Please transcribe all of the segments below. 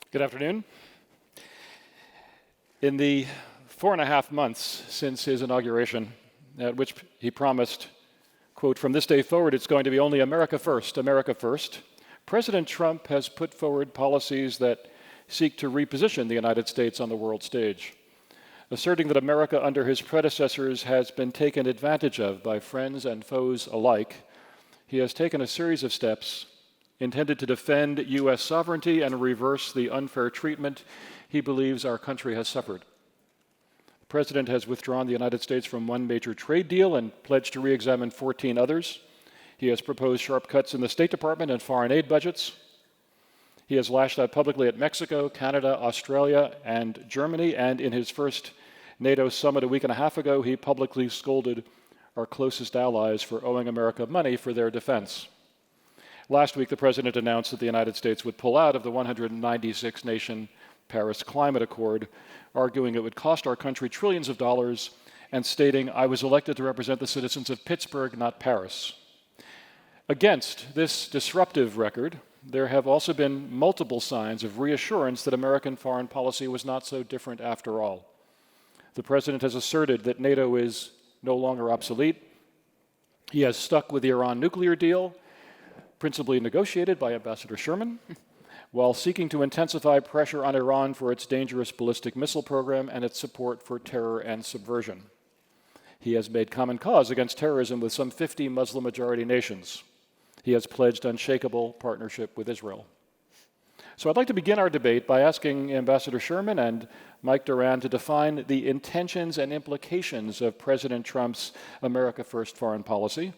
Good afternoon. In the 4.5 months since his inauguration, at which he promised, quote, "From this day forward, it's going to be only America first, President Trump has put forward policies that seek to reposition the United States on the world stage, asserting that America under his predecessors has been taken advantage of by friends and foes alike. He has taken a series of steps intended to defend U.S. sovereignty and reverse the unfair treatment he believes our country has suffered. The President has withdrawn the United States from one major trade deal and pledged to re-examine 14 others. He has proposed sharp cuts in the State Department and foreign aid budgets. He has lashed out publicly at Mexico, Canada, Australia, and Germany, and in his first NATO summit a week and a half ago, he publicly scolded our closest allies for owing America money for their defense. Last week, the President announced that the United States would pull out of the 196-nation Paris Climate Accord, arguing it would cost our country trillions of dollars, and stating, "I was elected to represent the citizens of Pittsburgh, not Paris." Against this disruptive record, there have also been multiple signs of reassurance that American foreign policy was not so different after all. The President has asserted that NATO is no longer obsolete. He has stuck with the Iran nuclear deal, principally negotiated by Ambassador Sherman, while seeking to intensify pressure on Iran for its dangerous ballistic missile program and its support for terror and subversion. He has made common cause against terrorism with some 50 Muslim-majority nations. He has pledged unshakable partnership with Israel. So I'd like to begin our debate by asking Ambassador Sherman and Mike Doran to define the intentions and implications of President Trump's America First foreign policy,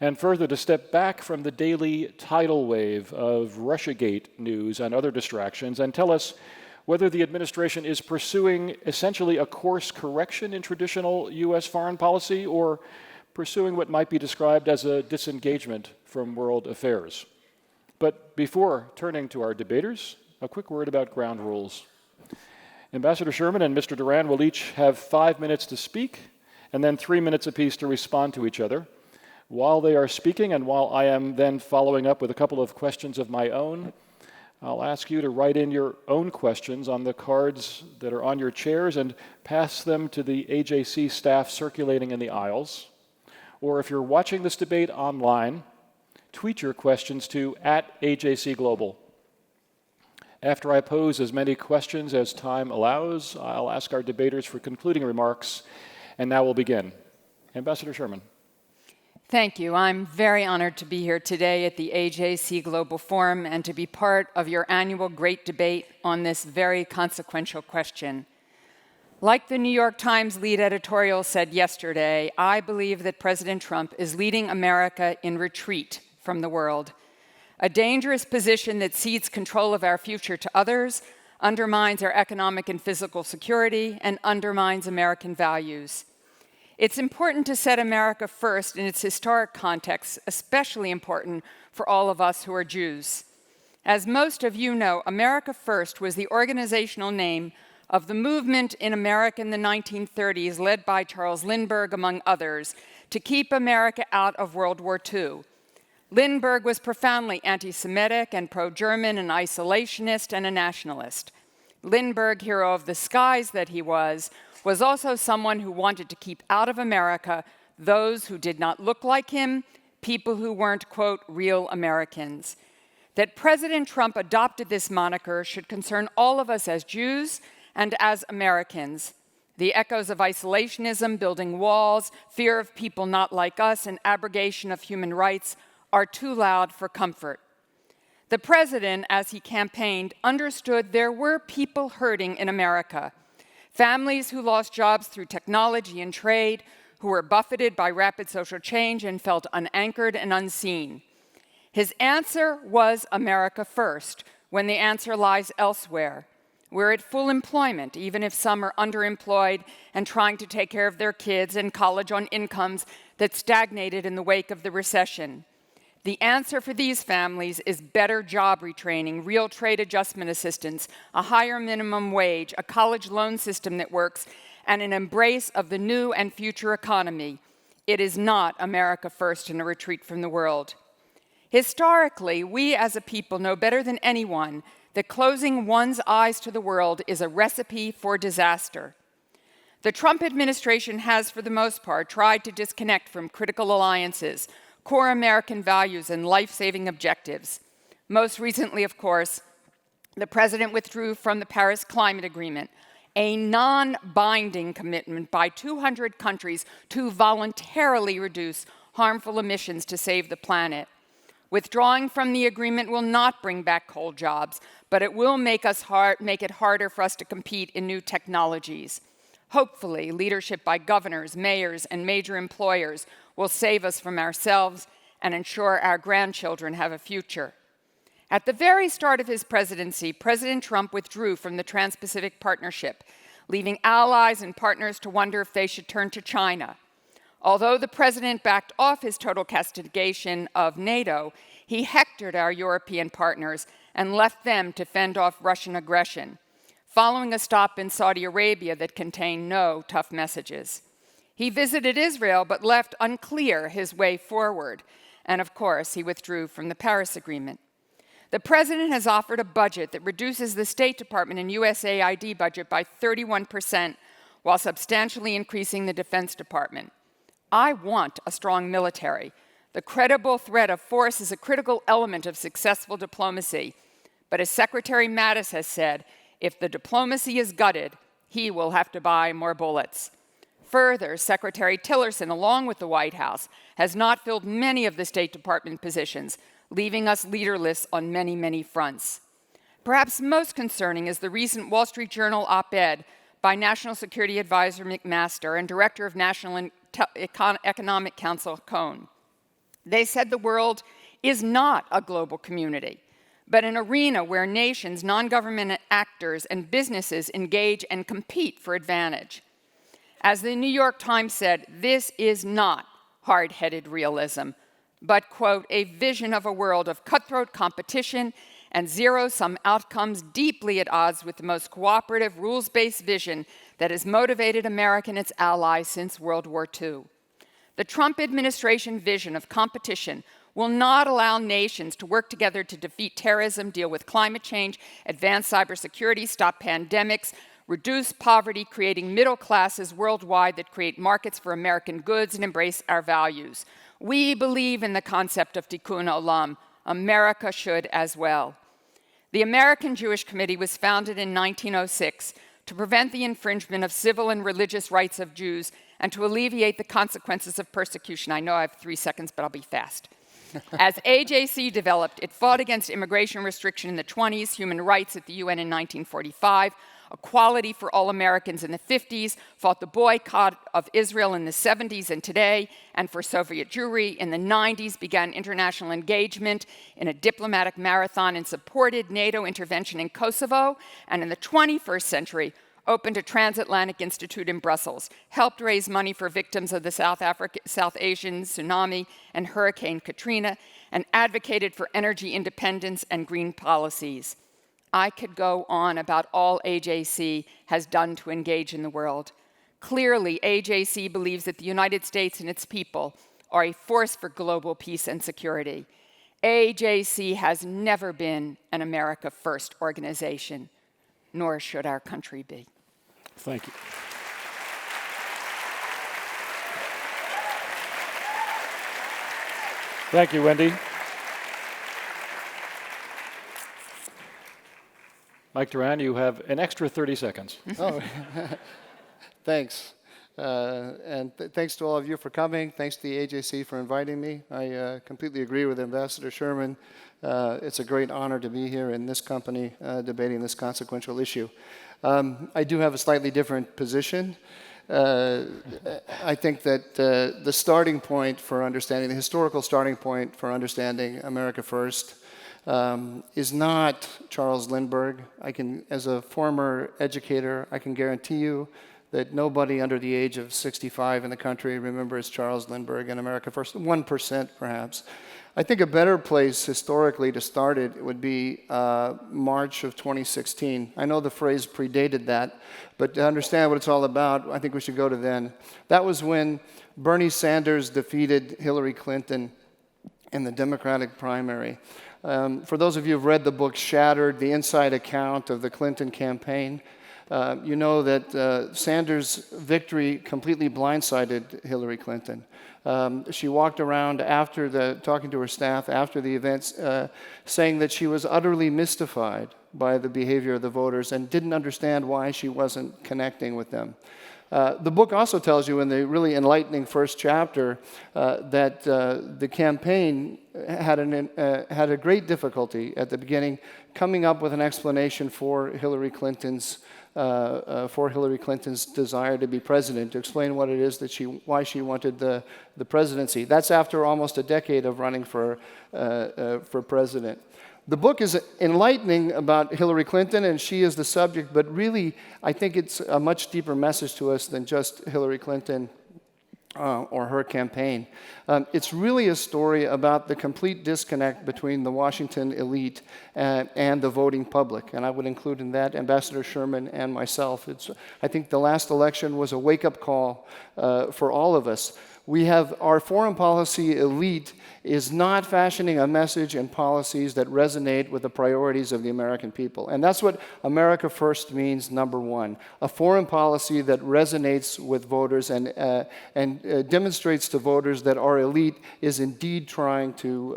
and further to step back from the daily tidal wave of Russiagate news and other distractions and tell us whether the administration is pursuing essentially a course correction in traditional U.S. foreign policy or pursuing what might be described as a disengagement from world affairs. But before turning to our debaters, a quick word about ground rules. Ambassador Sherman and Mr. Doran will each have 5 minutes to speak and then 3 minutes apiece to respond to each other. While they are speaking and while I am then following up with a couple of questions of my own, I'll ask you to write in your own questions on the cards that are on your chairs and pass them to the AJC staff circulating in the aisles. Or if you're watching this debate online, tweet your questions to @AJC Global. After I pose as many questions as time allows, I'll ask our debaters for concluding remarks, and now we'll begin. Ambassador Sherman. Thank you. I'm very honored to be here today at the AJC Global Forum and to be part of your annual great debate on this very consequential question. Like the New York Times lead editorial said yesterday, I believe that President Trump is leading America in retreat from the world. A dangerous position that cedes control of our future to others, undermines our economic and physical security, and undermines American values. It's important to set America first in its historic context, especially important for all of us who are Jews. As most of you know, America First was the organizational name of the movement in America in the 1930s, led by Charles Lindbergh, among others, to keep America out of World War II. Lindbergh was profoundly anti-Semitic and pro-German, an isolationist and a nationalist. Lindbergh, hero of the skies that he was also someone who wanted to keep out of America those who did not look like him, people who weren't, quote, real Americans. That President Trump adopted this moniker should concern all of us as Jews and as Americans. The echoes of isolationism, building walls, fear of people not like us, and abrogation of human rights are too loud for comfort. The president, as he campaigned, understood there were people hurting in America. Families who lost jobs through technology and trade, who were buffeted by rapid social change and felt unanchored and unseen. His answer was America First, when the answer lies elsewhere. We're at full employment, even if some are underemployed and trying to take care of their kids and college on incomes that stagnated in the wake of the recession. The answer for these families is better job retraining, real trade adjustment assistance, a higher minimum wage, a college loan system that works, and an embrace of the new and future economy. It is not America First in a retreat from the world. Historically, we as a people know better than anyone that closing one's eyes to the world is a recipe for disaster. The Trump administration has, for the most part, tried to disconnect from critical alliances, core American values, and life-saving objectives. Most recently, of course, the president withdrew from the Paris Climate Agreement, a non-binding commitment by 200 countries to voluntarily reduce harmful emissions to save the planet. Withdrawing from the agreement will not bring back coal jobs, but it will make it harder for us to compete in new technologies. Hopefully, leadership by governors, mayors, and major employers will save us from ourselves and ensure our grandchildren have a future. At the very start of his presidency, President Trump withdrew from the Trans-Pacific Partnership, leaving allies and partners to wonder if they should turn to China. Although the president backed off his total castigation of NATO, he hectored our European partners and left them to fend off Russian aggression, following a stop in Saudi Arabia that contained no tough messages. He visited Israel but left unclear his way forward, and of course, he withdrew from the Paris Agreement. The president has offered a budget that reduces the State Department and USAID budget by 31%, while substantially increasing the Defense Department. I want a strong military. The credible threat of force is a critical element of successful diplomacy. But as Secretary Mattis has said, if the diplomacy is gutted, he will have to buy more bullets. Further, Secretary Tillerson, along with the White House, has not filled many of the State Department positions, leaving us leaderless on many, many fronts. Perhaps most concerning is the recent Wall Street Journal op-ed by National Security Advisor McMaster and Director of National Economic Council Cohn. They said the world is not a global community, but an arena where nations, non-government actors, and businesses engage and compete for advantage. As the New York Times said, this is not hard-headed realism, but, quote, a vision of a world of cutthroat competition and zero-sum outcomes deeply at odds with the most cooperative, rules-based vision that has motivated America and its allies since World War II. The Trump administration vision of competition will not allow nations to work together to defeat terrorism, deal with climate change, advance cybersecurity, stop pandemics, reduce poverty, creating middle classes worldwide that create markets for American goods and embrace our values. We believe in the concept of tikkun olam. America should as well. The American Jewish Committee was founded in 1906 to prevent the infringement of civil and religious rights of Jews and to alleviate the consequences of persecution. I know I have 3 seconds, but I'll be fast. As AJC developed, it fought against immigration restriction in the 20s, human rights at the UN in 1945, equality for all Americans in the 50s, fought the boycott of Israel in the 70s and today, and for Soviet Jewry in the 90s, began international engagement in a diplomatic marathon and supported NATO intervention in Kosovo, and in the 21st century, opened a transatlantic institute in Brussels, helped raise money for victims of the South Asian tsunami and Hurricane Katrina, and advocated for energy independence and green policies. I could go on about all AJC has done to engage in the world. Clearly, AJC believes that the United States and its people are a force for global peace and security. AJC has never been an America First organization, nor should our country be. Thank you. Thank you, Wendy. Mike Doran, you have an extra 30 seconds. Oh, thanks. Thanks to all of you for coming. Thanks to the AJC for inviting me. I completely agree with Ambassador Sherman. It's a great honor to be here in this company debating this consequential issue. I do have a slightly different position. I think that the starting point for understanding, the historical starting point for understanding America First is not Charles Lindbergh. As a former educator, I can guarantee you that nobody under the age of 65 in the country remembers Charles Lindbergh and America First, 1% perhaps. I think a better place historically to start it would be March of 2016. I know the phrase predated that, but to understand what it's all about, I think we should go to then. That was when Bernie Sanders defeated Hillary Clinton in the Democratic primary. For those of you who've read the book Shattered, the inside account of the Clinton campaign, you know that Sanders' victory completely blindsided Hillary Clinton. She walked around talking to her staff after the events, saying that she was utterly mystified by the behavior of the voters and didn't understand why she wasn't connecting with them. The book also tells you in the really enlightening first chapter that the campaign had a great difficulty at the beginning coming up with an explanation for Hillary Clinton's desire to be president, to explain what it is that why she wanted the presidency. That's after almost a decade of running for president. The book is enlightening about Hillary Clinton, and she is the subject, but really, I think it's a much deeper message to us than just Hillary Clinton or her campaign. It's really a story about the complete disconnect between the Washington elite and the voting public, and I would include in that Ambassador Sherman and myself. I think the last election was a wake-up call for all of us. We have our foreign policy elite is not fashioning a message and policies that resonate with the priorities of the American people. And that's what America First means, number one. A foreign policy that resonates with voters and demonstrates to voters that our elite is indeed trying to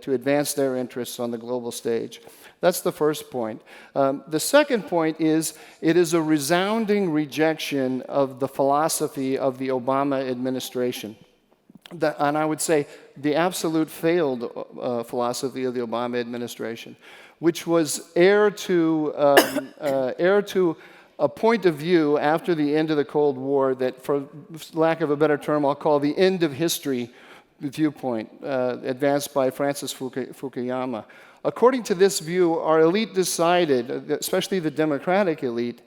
advance their interests on the global stage. That's the first point. The second point is it is a resounding rejection of the philosophy of the Obama administration. And I would say the absolute failed philosophy of the Obama administration, which was heir to a point of view after the end of the Cold War that, for lack of a better term, I'll call the end of history viewpoint, advanced by Francis Fukuyama. According to this view, our elite decided, especially the Democratic elite,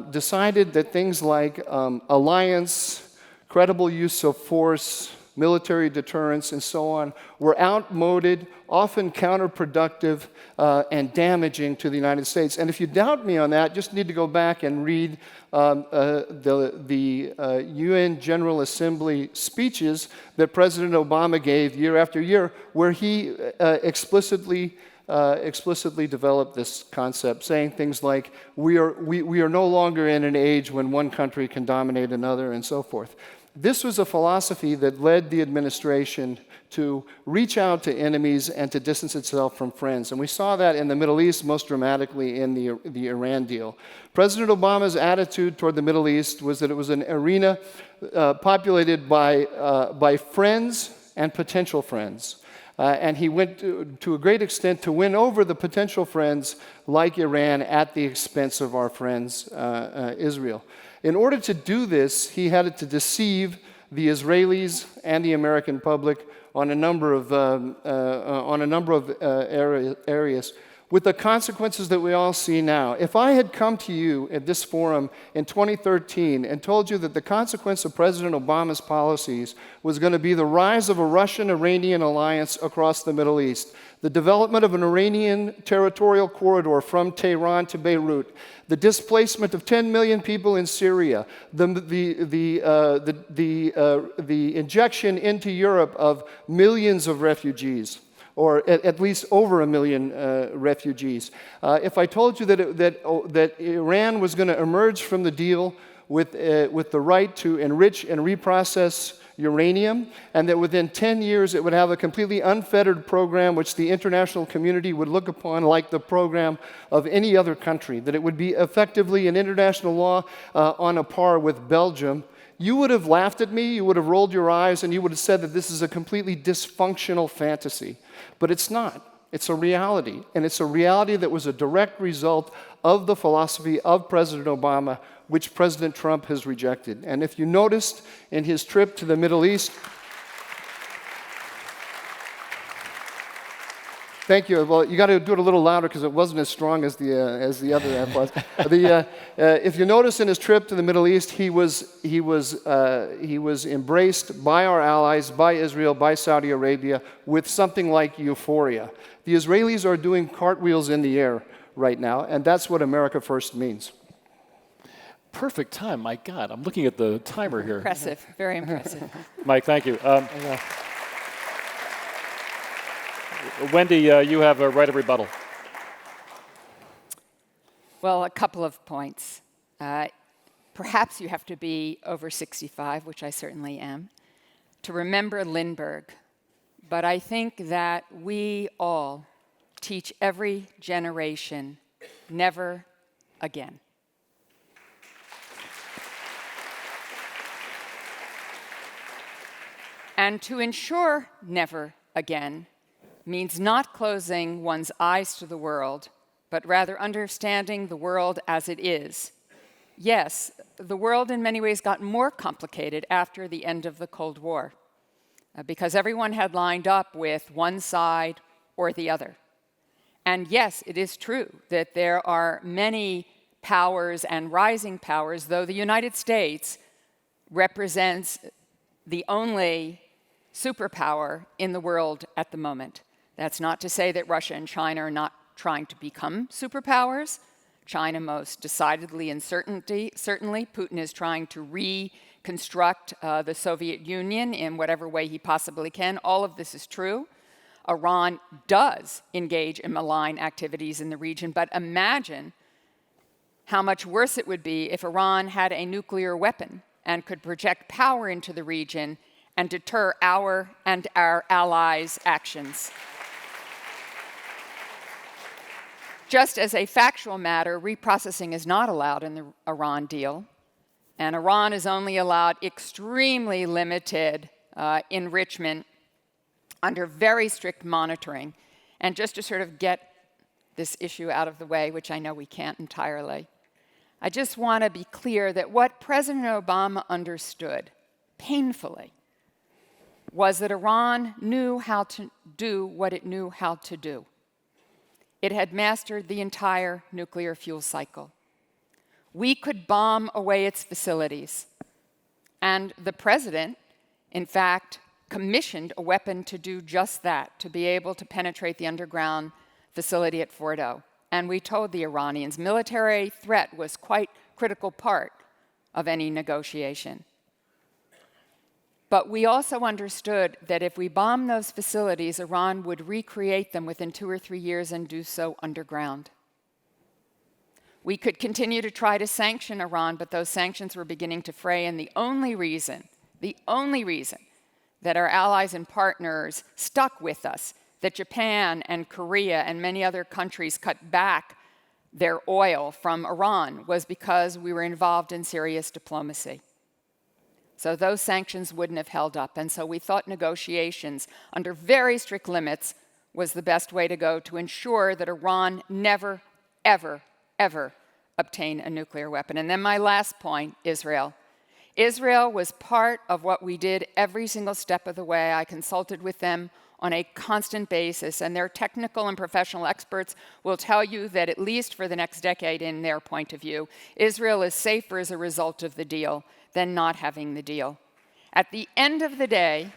decided that things like alliance, credible use of force, military deterrence, and so on, were outmoded, often counterproductive, and damaging to the United States. And if you doubt me on that, just need to go back and read the UN General Assembly speeches that President Obama gave year after year, where he explicitly developed this concept, saying things like, we are no longer in an age when one country can dominate another, and so forth. This was a philosophy that led the administration to reach out to enemies and to distance itself from friends. And we saw that in the Middle East most dramatically in the Iran deal. President Obama's attitude toward the Middle East was that it was an arena populated by friends and potential friends. And he went to a great extent to win over the potential friends like Iran at the expense of our friends, Israel. In order to do this, he had to deceive the Israelis and the American public on a number of areas, with the consequences that we all see now. If I had come to you at this forum in 2013 and told you that the consequence of President Obama's policies was going to be the rise of a Russian-Iranian alliance across the Middle East, the development of an Iranian territorial corridor from Tehran to Beirut, the displacement of 10 million people in Syria, the injection into Europe of millions of refugees, or at least over 1 million refugees. If I told you that Iran was going to emerge from the deal with the right to enrich and reprocess uranium, and that within 10 years it would have a completely unfettered program which the international community would look upon like the program of any other country, that it would be effectively in international law on a par with Belgium, you would have laughed at me, you would have rolled your eyes, and you would have said that this is a completely dysfunctional fantasy. But it's not. It's a reality. And it's a reality that was a direct result of the philosophy of President Obama, which President Trump has rejected. And if you noticed in his trip to the Middle East, thank you. Well, you got to do it a little louder because it wasn't as strong as the other app was. If you notice in his trip to the Middle East, he was embraced by our allies, by Israel, by Saudi Arabia, with something like euphoria. The Israelis are doing cartwheels in the air right now, and that's what America First means. Perfect time. My God, I'm looking at the timer here. Impressive. Very impressive. Mike, thank you. Wendy, you have a right of rebuttal. Well, a couple of points. Perhaps you have to be over 65, which I certainly am, to remember Lindbergh. But I think that we all teach every generation never again. And to ensure never again means not closing one's eyes to the world, but rather understanding the world as it is. Yes, the world in many ways got more complicated after the end of the Cold War, because everyone had lined up with one side or the other. And yes, it is true that there are many powers and rising powers, though the United States represents the only superpower in the world at the moment. That's not to say that Russia and China are not trying to become superpowers. China most decidedly and certainly. Putin is trying to reconstruct the Soviet Union in whatever way he possibly can. All of this is true. Iran does engage in malign activities in the region, but imagine how much worse it would be if Iran had a nuclear weapon and could project power into the region and deter our and our allies' actions. Just as a factual matter, reprocessing is not allowed in the Iran deal, and Iran is only allowed extremely limited enrichment under very strict monitoring. And just to sort of get this issue out of the way, which I know we can't entirely, I just want to be clear that what President Obama understood painfully was that Iran knew how to do what it knew how to do. It had mastered the entire nuclear fuel cycle. We could bomb away its facilities. And the president, in fact, commissioned a weapon to do just that, to be able to penetrate the underground facility at Fordo. And we told the Iranians military threat was quite a critical part of any negotiation. But we also understood that if we bombed those facilities, Iran would recreate them within 2 or 3 years and do so underground. We could continue to try to sanction Iran, but those sanctions were beginning to fray, and the only reason that our allies and partners stuck with us, that Japan and Korea and many other countries cut back their oil from Iran, was because we were involved in serious diplomacy. So those sanctions wouldn't have held up. And so we thought negotiations under very strict limits was the best way to go to ensure that Iran never, ever, ever obtain a nuclear weapon. And then my last point, Israel. Israel was part of what we did every single step of the way. I consulted with them on a constant basis, and their technical and professional experts will tell you that at least for the next decade, in their point of view, Israel is safer as a result of the deal than not having the deal. At the end of the day,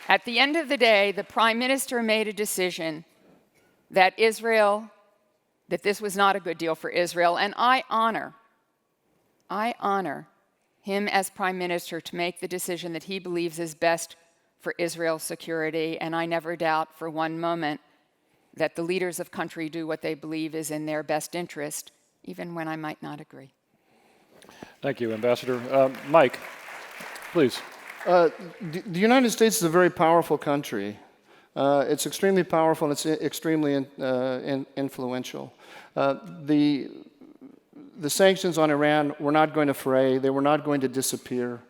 the Prime Minister made a decision that this was not a good deal for Israel, and I honor him as Prime Minister to make the decision that he believes is best for Israel's security, and I never doubt for one moment that the leaders of country do what they believe is in their best interest, even when I might not agree. Thank you, Ambassador. Mike, please. The United States is a very powerful country. It's extremely powerful and it's extremely influential. The sanctions on Iran were not going to fray. They were not going to disappear.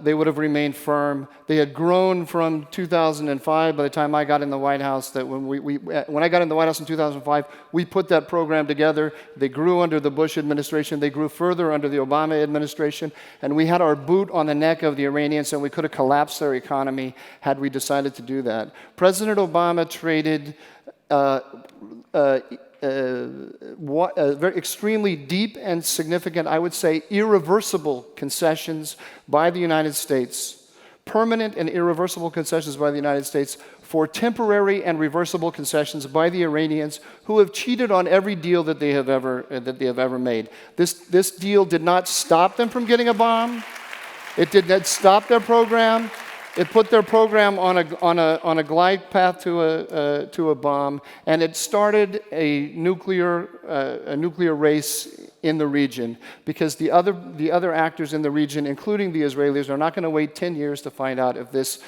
They would have remained firm. They had grown from 2005 by the time I got in the White House. That when I got in the White House in 2005, we put that program together. They grew under the Bush administration. They grew further under the Obama administration. And we had our boot on the neck of the Iranians, and we could have collapsed their economy had we decided to do that. President Obama traded very extremely deep and significant, I would say, irreversible concessions by the United States, permanent and irreversible concessions by the United States for temporary and reversible concessions by the Iranians, who have cheated on every deal that they have ever made. This deal did not stop them from getting a bomb. It did not stop their program. It put their program on a glide path to a bomb, and it started a nuclear race in the region, because the other actors in the region, including the Israelis, are not going to wait 10 years to find out if this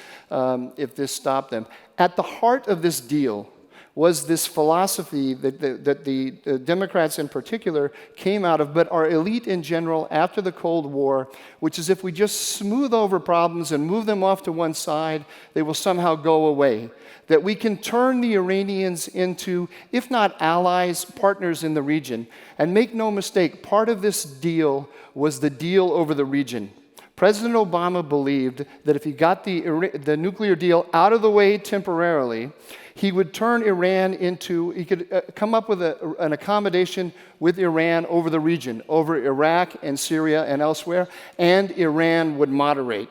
stopped them. At the heart of this deal was this philosophy that the Democrats in particular came out of, but our elite in general after the Cold War, which is if we just smooth over problems and move them off to one side, they will somehow go away. That we can turn the Iranians into, if not allies, partners in the region. And make no mistake, part of this deal was the deal over the region. President Obama believed that if he got the nuclear deal out of the way temporarily, he would turn Iran into, he could come up with an accommodation with Iran over the region, over Iraq and Syria and elsewhere, and Iran would moderate.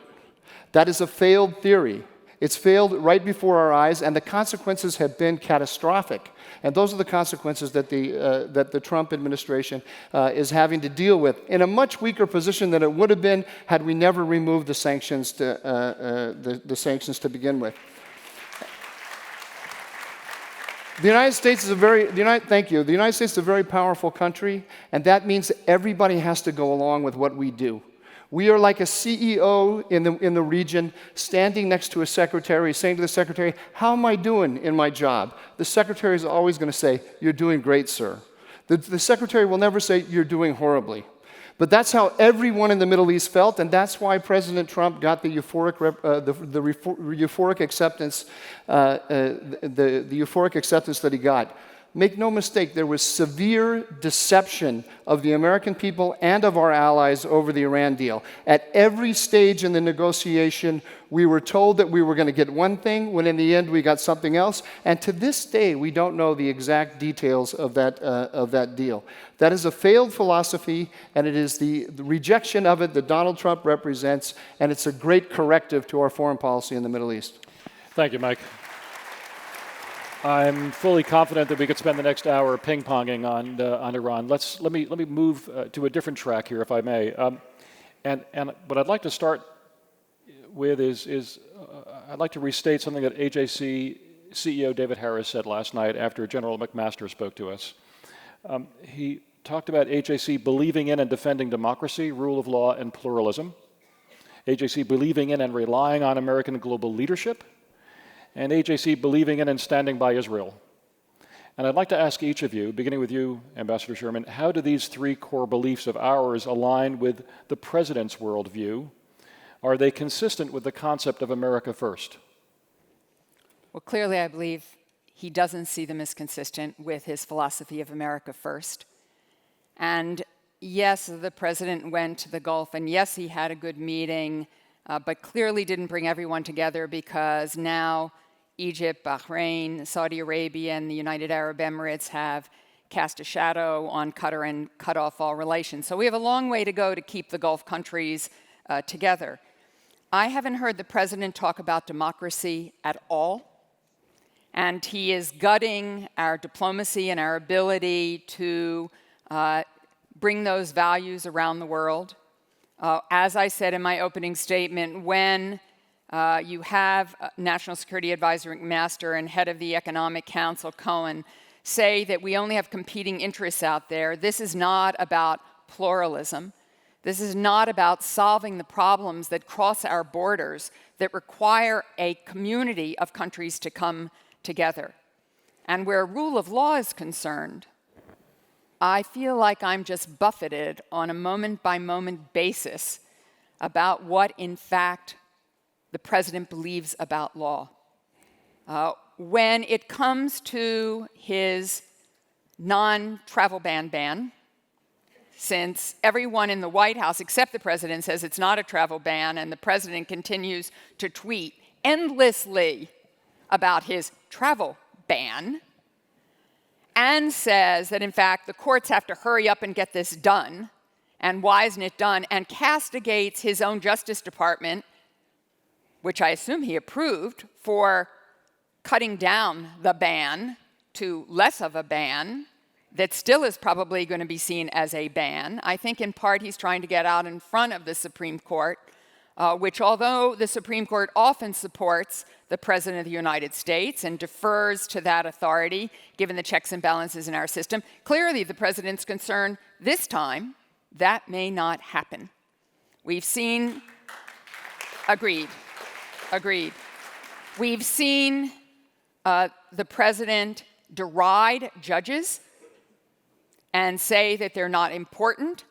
That is a failed theory. It's failed right before our eyes, and the consequences have been catastrophic. And those are the consequences that the Trump administration is having to deal with in a much weaker position than it would have been had we never removed the sanctions to begin with. The United States is the United States is a very powerful country, and that means that everybody has to go along with what we do. We are like a CEO in the region standing next to a secretary, saying to the secretary, "How am I doing in my job?" The secretary is always going to say, "You're doing great, sir." The secretary will never say, "You're doing horribly." But that's how everyone in the Middle East felt, and that's why President Trump got the euphoric acceptance that he got. Make no mistake, there was severe deception of the American people and of our allies over the Iran deal. At every stage in the negotiation, we were told that we were going to get one thing, when in the end we got something else. And to this day, we don't know the exact details of that deal. That is a failed philosophy, and it is the rejection of it that Donald Trump represents, and it's a great corrective to our foreign policy in the Middle East. Thank you, Mike. I'm fully confident that we could spend the next hour ping-ponging on Iran. Let me move to a different track here, if I may. And what I'd like to start with is I'd like to restate something that AJC CEO David Harris said last night after General McMaster spoke to us. He talked about AJC believing in and defending democracy, rule of law, and pluralism. AJC believing in and relying on American global leadership, and AJC believing in and standing by Israel. And I'd like to ask each of you, beginning with you, Ambassador Sherman, how do these three core beliefs of ours align with the President's worldview? Are they consistent with the concept of America first? Well, clearly I believe he doesn't see them as consistent with his philosophy of America first. And yes, the President went to the Gulf, and yes, he had a good meeting, but clearly didn't bring everyone together, because now Egypt, Bahrain, Saudi Arabia, and the United Arab Emirates have cast a shadow on Cutler and cut off all relations. So we have a long way to go to keep the Gulf countries together. I haven't heard the President talk about democracy at all, and he is gutting our diplomacy and our ability to bring those values around the world. As I said in my opening statement, when you have National Security Advisor McMaster and head of the Economic Council, Cohen, say that we only have competing interests out there, this is not about pluralism. This is not about solving the problems that cross our borders, that require a community of countries to come together. And where rule of law is concerned, I feel like I'm just buffeted on a moment-by-moment basis about what, in fact, the President believes about law. When it comes to his non-travel ban, since everyone in the White House, except the President, says it's not a travel ban, and the President continues to tweet endlessly about his travel ban, and says that, in fact, the courts have to hurry up and get this done, and why isn't it done, and castigates his own Justice Department, which I assume he approved, for cutting down the ban to less of a ban that still is probably going to be seen as a ban. I think in part he's trying to get out in front of the Supreme Court which, although the Supreme Court often supports the President of the United States and defers to that authority, given the checks and balances in our system, clearly the President's concerned this time that may not happen. We've seen, agreed. We've seen the President deride judges and say that they're not important,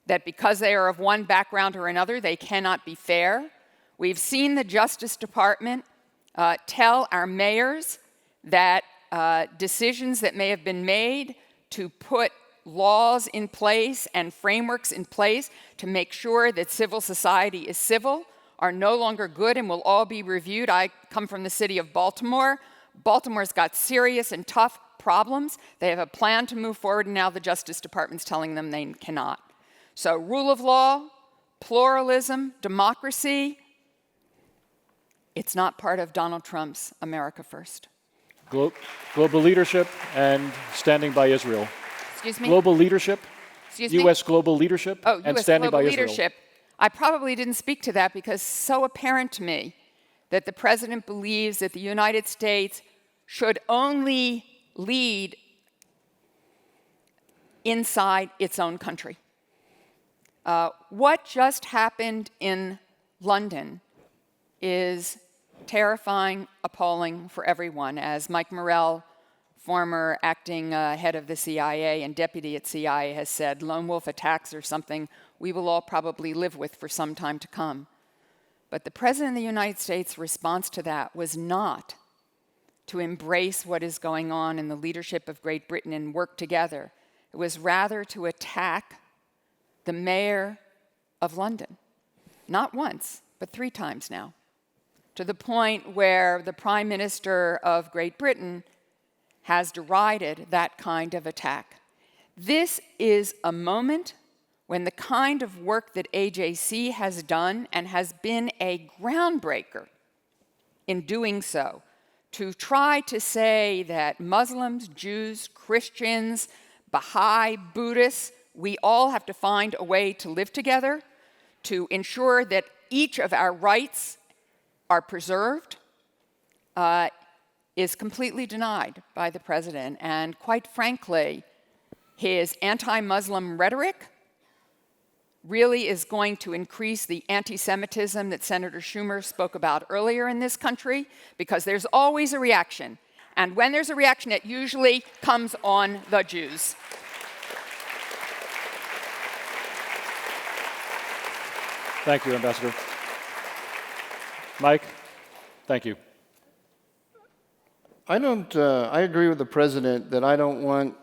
that because they are of one background or another, they cannot be fair. We've seen the Justice Department tell our mayors that decisions that may have been made to put laws in place and frameworks in place to make sure that civil society is civil are no longer good and will all be reviewed. I come from the city of Baltimore. Baltimore's got serious and tough problems. They have a plan to move forward, and now the Justice Department's telling them they cannot. So rule of law, pluralism, democracy, it's not part of Donald Trump's America First. Global leadership and standing by Israel. Excuse me? Global leadership, Excuse me? U.S. global leadership, and US standing by global Israel. leadership. I probably didn't speak to that because it's so apparent to me that the President believes that the United States should only lead inside its own country. What just happened in London is terrifying, appalling for everyone. As Mike Morrell, former acting head of the CIA and deputy at CIA, has said, lone wolf attacks are something we will all probably live with for some time to come. But the President of the United States' response to that was not to embrace what is going on in the leadership of Great Britain and work together. It was rather to attack the mayor of London, not once, but 3 times now, to the point where the Prime Minister of Great Britain has derided that kind of attack. This is a moment when the kind of work that AJC has done and has been a groundbreaker in doing so, to try to say that Muslims, Jews, Christians, Baha'i, Buddhists, we all have to find a way to live together, to ensure that each of our rights are preserved, is completely denied by the President. And quite frankly, his anti-Muslim rhetoric really is going to increase the anti-Semitism that Senator Schumer spoke about earlier in this country, because there's always a reaction. And when there's a reaction, it usually comes on the Jews. Thank you, Ambassador. Mike, thank you. I agree with the President that I don't want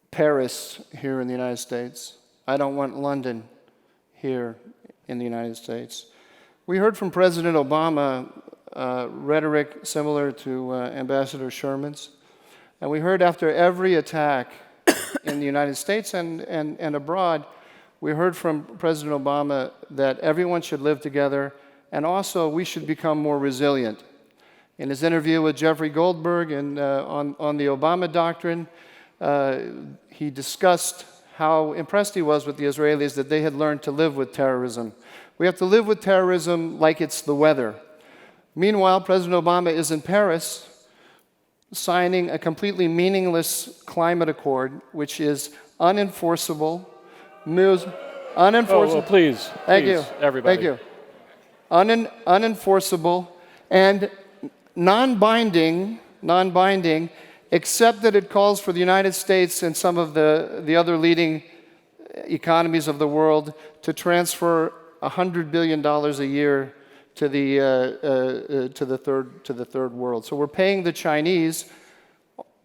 Paris here in the United States. I don't want London here in the United States. We heard from President Obama rhetoric similar to Ambassador Sherman's. And we heard after every attack in the United States and abroad, we heard from President Obama that everyone should live together, and also we should become more resilient. In his interview with Jeffrey Goldberg and on the Obama doctrine, he discussed how impressed he was with the Israelis that they had learned to live with terrorism. We have to live with terrorism like it's the weather. Meanwhile, President Obama is in Paris signing a completely meaningless climate accord, which is unenforceable. Oh, please, Thank you, everybody. Thank you. Unenforceable and non-binding, except that it calls for the United States and some of the other leading economies of the world to transfer $100 billion a year to the third world. So we're paying the Chinese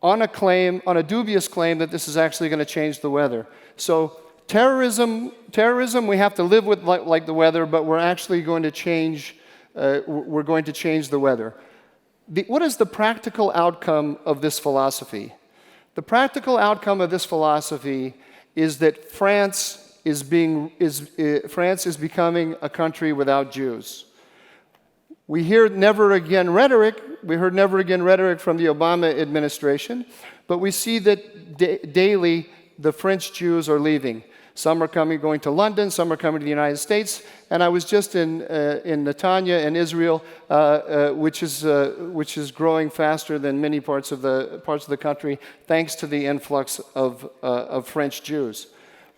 on a dubious claim that this is actually going to change the weather. So terrorism we have to live with like the weather, but we're actually going to change. We're going to change the weather. What is the practical outcome of this philosophy? The practical outcome of this philosophy is that France is becoming a country without Jews. We hear never again rhetoric. We heard never again rhetoric from the Obama administration, but we see that daily the French Jews are leaving. Some are going to London, some are coming to the United States, and I was just in Netanya in Israel, which is growing faster than many parts of the country, thanks to the influx of French Jews.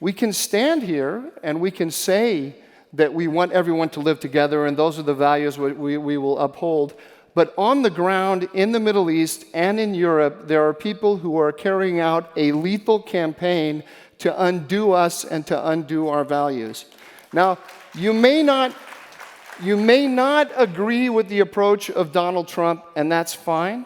We can stand here and we can say that we want everyone to live together, and those are the values we will uphold. But on the ground in the Middle East and in Europe, there are people who are carrying out a lethal campaign to undo us and to undo our values. Now, you may not agree with the approach of Donald Trump, and that's fine.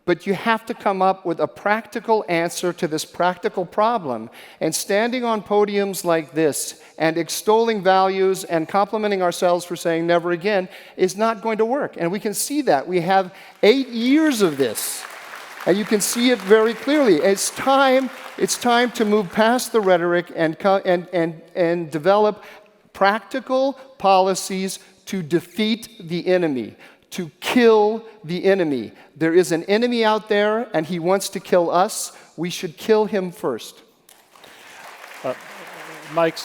But you have to come up with a practical answer to this practical problem. And standing on podiums like this and extolling values and complimenting ourselves for saying never again is not going to work. And we can see that. We have 8 years of this. And you can see it very clearly. It's time to move past the rhetoric and develop practical policies to defeat the enemy, to kill the enemy. There is an enemy out there, and he wants to kill us. We should kill him first. Mike,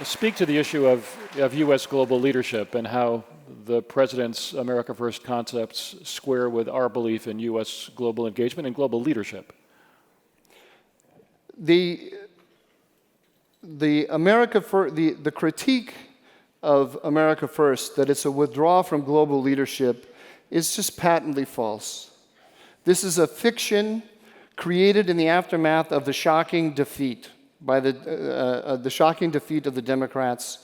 speak to the issue of U.S. global leadership and how the President's America First concepts square with our belief in U.S. global engagement and global leadership. The critique of America First, that it's a withdrawal from global leadership, is just patently false. This is a fiction created in the aftermath of the shocking defeat by the shocking defeat of the Democrats.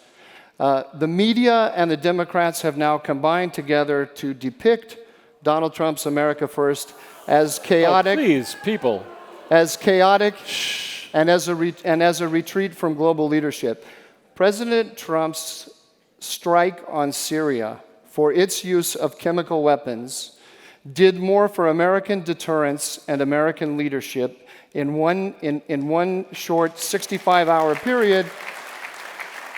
The media and the Democrats have now combined together to depict Donald Trump's America First as chaotic. Oh, please, people. As chaotic and as a retreat from global leadership. President Trump's strike on Syria for its use of chemical weapons did more for American deterrence and American leadership in one short 65-hour period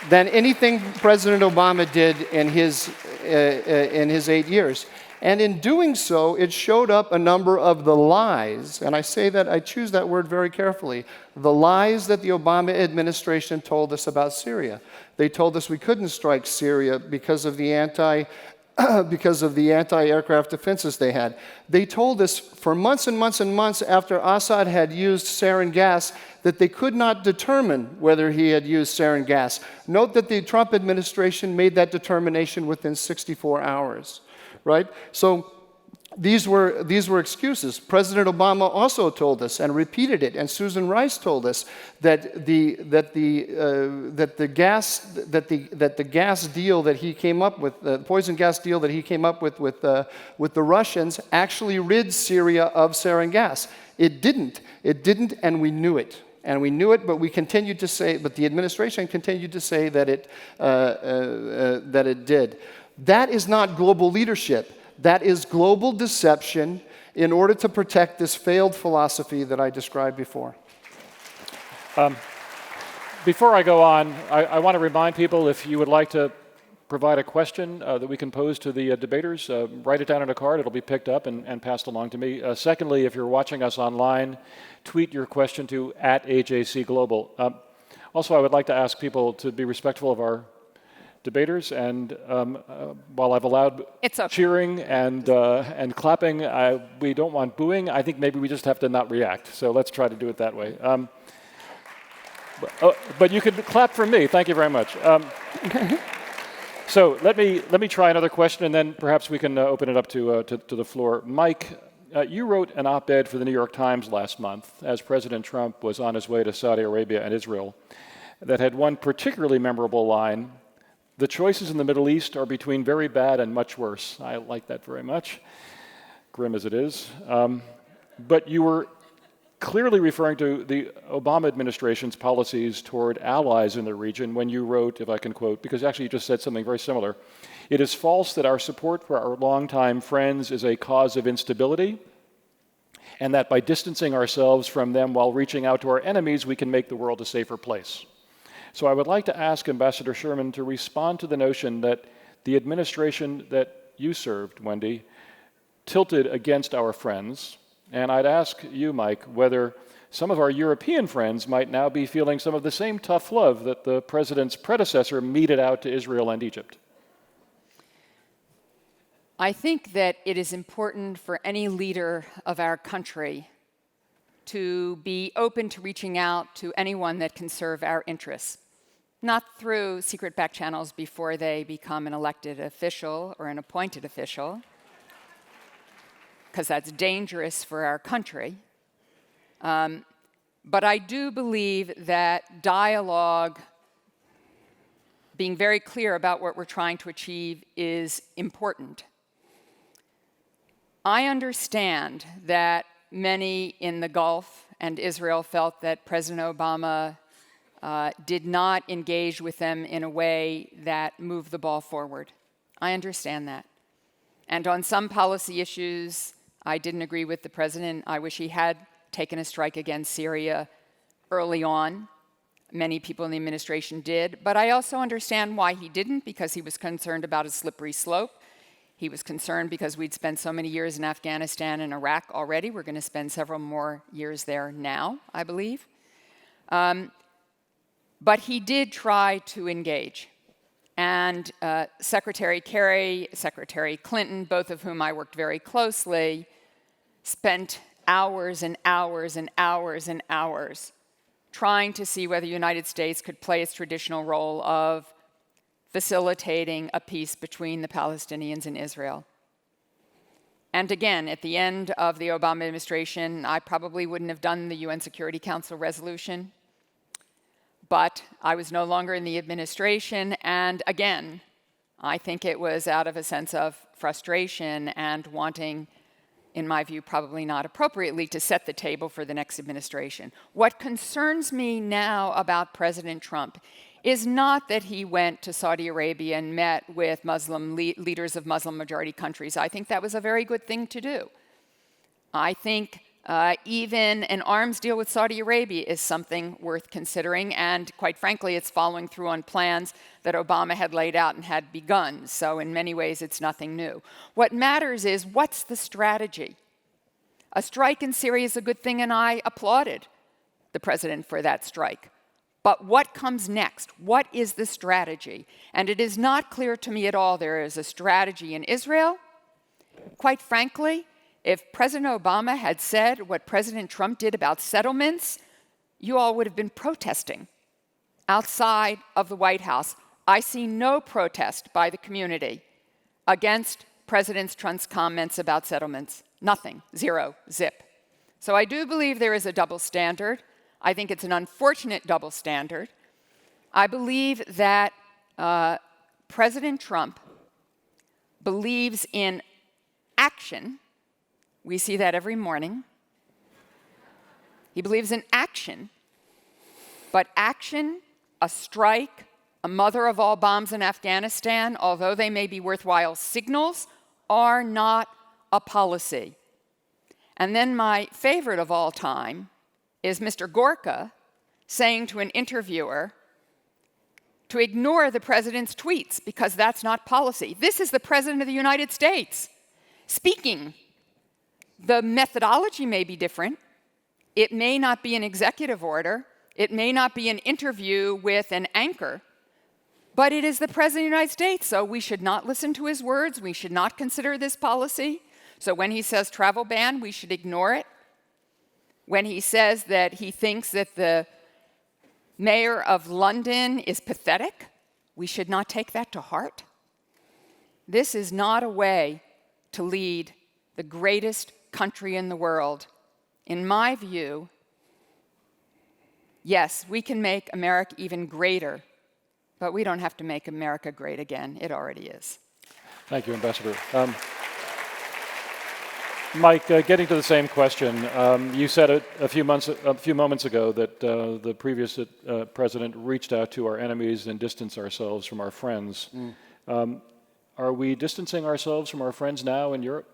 than anything President Obama did in his 8 years. And in doing so, it showed up a number of the lies, and I choose that word very carefully, the lies that the Obama administration told us about Syria. They told us we couldn't strike Syria because of the anti-aircraft defenses they had. They told us for months and months and months after Assad had used sarin gas that they could not determine whether he had used sarin gas. Note that the Trump administration made that determination within 64 hours. Right? So these were excuses. President Obama also told us and repeated it, and Susan Rice told us that the gas deal that he came up with, the poison gas deal that he came up with the Russians, actually rid Syria of sarin gas. It didn't, and we knew it. And we knew it, but the administration continued to say that it did. That is not global leadership. That is global deception in order to protect this failed philosophy that I described before. Before I go on, I want to remind people, if you would like to provide a question that we can pose to the debaters, write it down on a card. It'll be picked up and passed along to me. Secondly, if you're watching us online, tweet your question to @AJC Global. Also, I would like to ask people to be respectful of our debaters, and while I've allowed cheering and clapping, we don't want booing. I think maybe we just have to not react. So let's try to do it that way. But you could clap for me. Thank you very much. So let me try another question, and then perhaps we can open it up to the floor. Mike, you wrote an op-ed for the New York Times last month as President Trump was on his way to Saudi Arabia and Israel that had one particularly memorable line: "The choices in the Middle East are between very bad and much worse." I like that very much, grim as it is. But you were clearly referring to the Obama administration's policies toward allies in the region when you wrote, if I can quote, because actually you just said something very similar, "It is false that our support for our longtime friends is a cause of instability, and that by distancing ourselves from them while reaching out to our enemies, we can make the world a safer place." So I would like to ask Ambassador Sherman to respond to the notion that the administration that you served, Wendy, tilted against our friends. And I'd ask you, Mike, whether some of our European friends might now be feeling some of the same tough love that the president's predecessor meted out to Israel and Egypt. I think that it is important for any leader of our country to be open to reaching out to anyone that can serve our interests, not through secret back channels before they become an elected official or an appointed official, because that's dangerous for our country. But I do believe that dialogue, being very clear about what we're trying to achieve, is important. I understand that many in the Gulf and Israel felt that President Obama did not engage with them in a way that moved the ball forward. I understand that. And on some policy issues, I didn't agree with the president. I wish he had taken a strike against Syria early on. Many people in the administration did. But I also understand why he didn't, because he was concerned about a slippery slope. He was concerned because we'd spent so many years in Afghanistan and Iraq already. We're going to spend several more years there now, I believe. But he did try to engage. And Secretary Kerry, Secretary Clinton, both of whom I worked very closely, spent hours and hours and hours and hours trying to see whether the United States could play its traditional role of facilitating a peace between the Palestinians and Israel. And again, at the end of the Obama administration, I probably wouldn't have done the UN Security Council resolution, but I was no longer in the administration, and again, I think it was out of a sense of frustration and wanting, in my view, probably not appropriately, to set the table for the next administration. What concerns me now about President Trump is not that he went to Saudi Arabia and met with Muslim leaders of Muslim-majority countries. I think that was a very good thing to do. I think even an arms deal with Saudi Arabia is something worth considering, and quite frankly, it's following through on plans that Obama had laid out and had begun. So in many ways, it's nothing new. What matters is, what's the strategy? A strike in Syria is a good thing, and I applauded the president for that strike. But what comes next? What is the strategy? And it is not clear to me at all there is a strategy in Israel. Quite frankly, if President Obama had said what President Trump did about settlements, you all would have been protesting outside of the White House. I see no protest by the community against President Trump's comments about settlements. Nothing. Zero. Zip. So I do believe there is a double standard. I think it's an unfortunate double standard. I believe that President Trump believes in action. We see that every morning. He believes in action, but action, a strike, a mother of all bombs in Afghanistan, although they may be worthwhile signals, are not a policy. And then my favorite of all time is Mr. Gorka saying to an interviewer to ignore the president's tweets because that's not policy. This is the president of the United States speaking. The methodology may be different. It may not be an executive order. It may not be an interview with an anchor. But it is the president of the United States, so we should not listen to his words. We should not consider this policy. So when he says travel ban, we should ignore it. When he says that he thinks that the mayor of London is pathetic, we should not take that to heart. This is not a way to lead the greatest country in the world. In my view, yes, we can make America even greater, but we don't have to make America great again. It already is. Thank you, Ambassador. Mike, getting to the same question, you said a few moments ago that the previous president reached out to our enemies and distanced ourselves from our friends. Are we distancing ourselves from our friends now in Europe?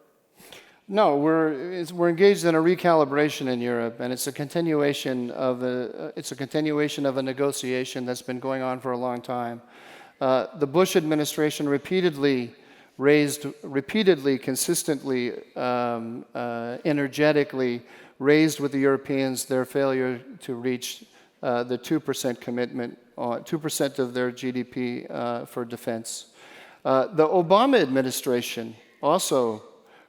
No, we're engaged in a recalibration in Europe, and it's a continuation of a negotiation that's been going on for a long time. The Bush administration repeatedly repeatedly, consistently, energetically raised with the Europeans their failure to reach the 2% commitment, 2% of their GDP for defense. The Obama administration also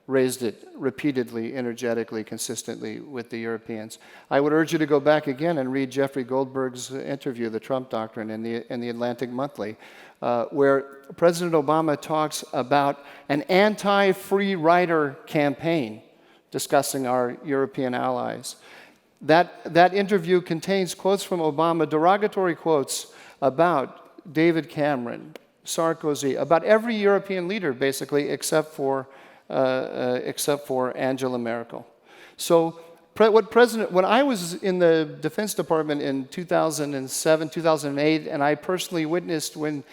raised it repeatedly, energetically, consistently with the Europeans. I would urge you to go back again and read Jeffrey Goldberg's interview, The Trump Doctrine, in the Atlantic Monthly, where President Obama talks about an anti-free rider campaign discussing our European allies. That interview contains quotes from Obama, derogatory quotes about David Cameron, Sarkozy, about every European leader, basically, except for Angela Merkel. So when I was in the Defense Department in 2007, 2008, and I personally witnessed when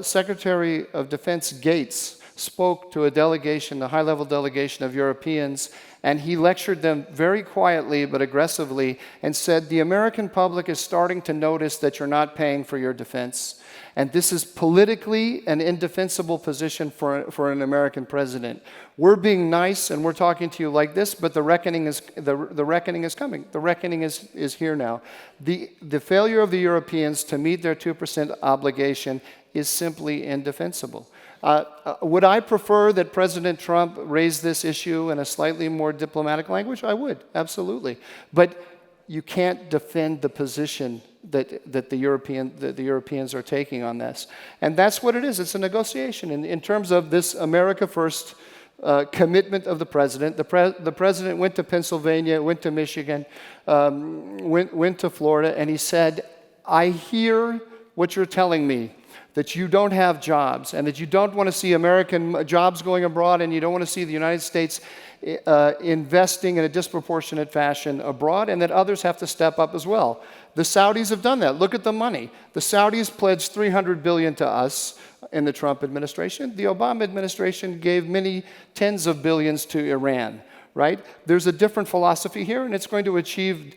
Secretary of Defense Gates spoke to a delegation, a high-level delegation of Europeans, and he lectured them very quietly but aggressively and said, the American public is starting to notice that you're not paying for your defense. And this is politically an indefensible position for an American president. We're being nice and we're talking to you like this, but the reckoning is coming. The reckoning is here now. The failure of the Europeans to meet their 2% obligation is simply indefensible. Would I prefer that President Trump raise this issue in a slightly more diplomatic language? I would, absolutely. But you can't defend the position that the Europeans are taking on this. And that's what it is. It's a negotiation. In terms of this America First commitment of the president, the president went to Pennsylvania, went to Michigan, went to Florida, and he said, I hear what you're telling me, that you don't have jobs and that you don't want to see American jobs going abroad and you don't want to see the United States investing in a disproportionate fashion abroad, and that others have to step up as well. The Saudis have done that. Look at the money. The Saudis pledged $300 billion to us in the Trump administration. The Obama administration gave many tens of billions to Iran. Right? There's a different philosophy here, and it's going to achieve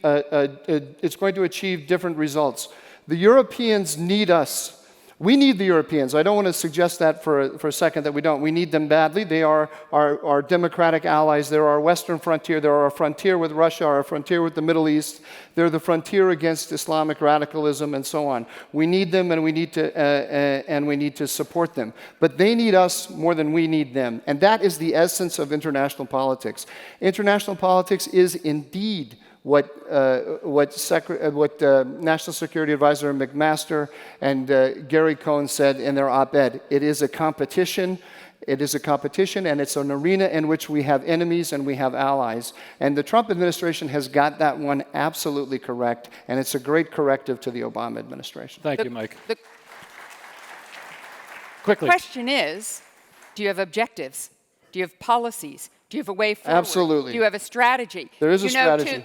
different results. The Europeans need us. We need the Europeans. I don't want to suggest that for a second that we don't. We need them badly. They are our democratic allies. They're our western frontier. They're our frontier with Russia, our frontier with the Middle East. They're the frontier against Islamic radicalism and so on. We need them, and we need to support them. But they need us more than we need them, and that is the essence of international politics. International politics is indeed what National Security Advisor McMaster and Gary Cohn said in their op-ed. It is a competition. It is a competition, and it's an arena in which we have enemies and we have allies. And the Trump administration has got that one absolutely correct, and it's a great corrective to the Obama administration. Thank you, Mike. Quickly. The question is, do you have objectives? Do you have policies? Do you have a way forward? Absolutely. Do you have a strategy? There is a strategy.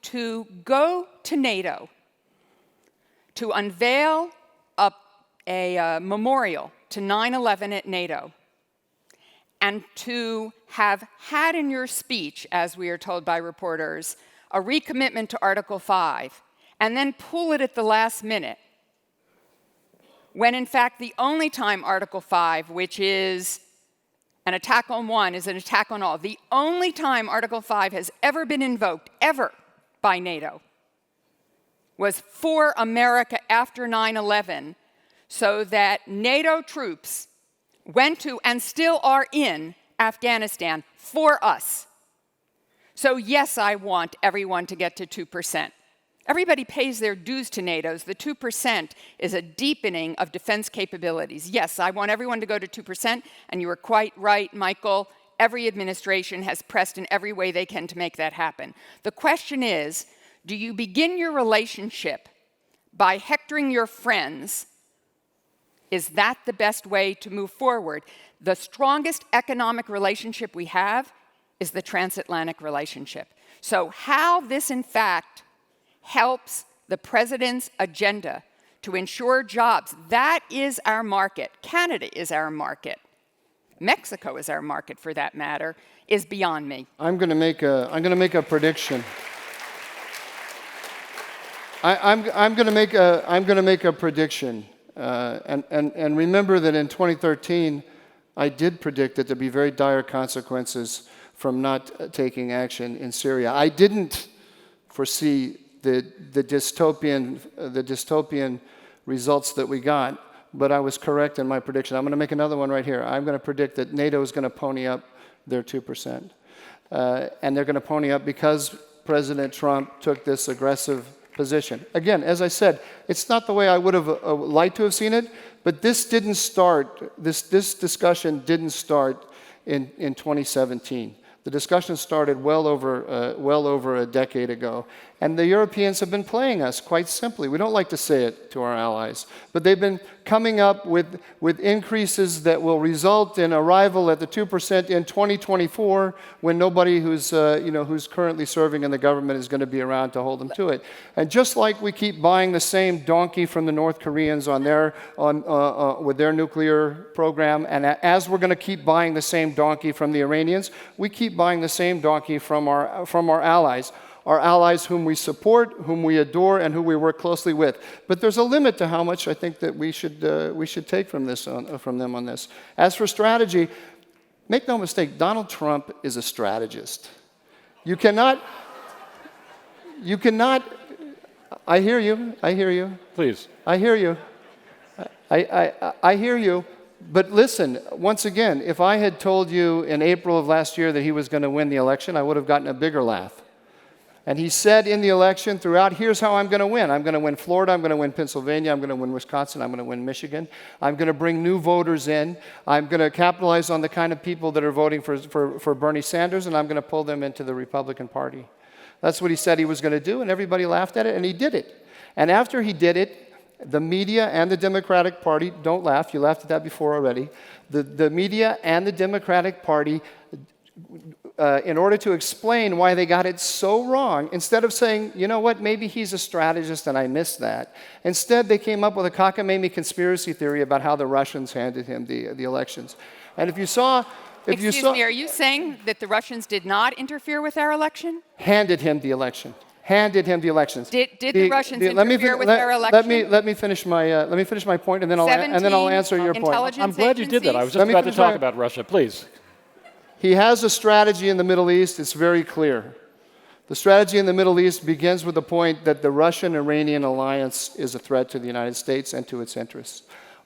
To go to NATO, to unveil a memorial to 9/11 at NATO, and to have had in your speech, as we are told by reporters, a recommitment to Article 5, and then pull it at the last minute, when in fact the only time Article 5, which is an attack on one, is an attack on all. The only time Article 5 has ever been invoked, ever, by NATO, was for America after 9/11, so that NATO troops went to and still are in Afghanistan for us. So yes, I want everyone to get to 2%. Everybody pays their dues to NATO's. The 2% is a deepening of defense capabilities. Yes, I want everyone to go to 2%, and you are quite right, Michael. Every administration has pressed in every way they can to make that happen. The question is, do you begin your relationship by hectoring your friends? Is that the best way to move forward? The strongest economic relationship we have is the transatlantic relationship. So how this, in fact, helps the president's agenda to ensure jobs. That is our market. Canada is our market. Mexico is our market, for that matter, is beyond me. I'm going to make a prediction. I'm going to make a prediction. And remember that in 2013, I did predict that there'd be very dire consequences from not taking action in Syria. I didn't foresee the dystopian results that we got, but I was correct in my prediction. I'm going to make another one right here. I'm going to predict that NATO is going to pony up their 2%. And they're going to pony up because President Trump took this aggressive position. Again, as I said, it's not the way I would have liked to have seen it, but this didn't start, this discussion didn't start in 2017. The discussion started well over a decade ago. And the Europeans have been playing us, quite simply. We don't like to say it to our allies, but they've been coming up with increases that will result in arrival at the 2% in 2024, when nobody who's currently serving in the government is going to be around to hold them to it. And just like we keep buying the same donkey from the North Koreans with their nuclear program, and as we're going to keep buying the same donkey from the Iranians, we keep buying the same donkey from our allies. Our allies whom we support, whom we adore, and who we work closely with. But there's a limit to how much I think that we should take from them on this. As for strategy, make no mistake, Donald Trump is a strategist. You cannot, I hear you. Please. I hear you. I hear you. But listen, once again, if I had told you in April of last year that he was going to win the election, I would have gotten a bigger laugh. And he said in the election throughout, here's how I'm going to win. I'm going to win Florida, I'm going to win Pennsylvania, I'm going to win Wisconsin, I'm going to win Michigan. I'm going to bring new voters in. I'm going to capitalize on the kind of people that are voting for Bernie Sanders, and I'm going to pull them into the Republican Party. That's what he said he was going to do, and everybody laughed at it, and he did it. And after he did it, the media and the Democratic Party, don't laugh, you laughed at that before already, the media and the Democratic Party, in order to explain why they got it so wrong, instead of saying, you know what, maybe he's a strategist and I missed that, instead they came up with a cockamamie conspiracy theory about how the Russians handed him the elections. And if you saw... Excuse me, are you saying that the Russians did not interfere with our election? Handed him the election. Handed him the elections. Did the Russians interfere with our election? Let me finish my point, and then I'll answer your point. I'm glad you did that. I was just about to talk about Russia. Please. He has a strategy in the Middle East. It's very clear. The strategy in the Middle East begins with the point that the Russian-Iranian alliance is a threat to the United States and to its interests.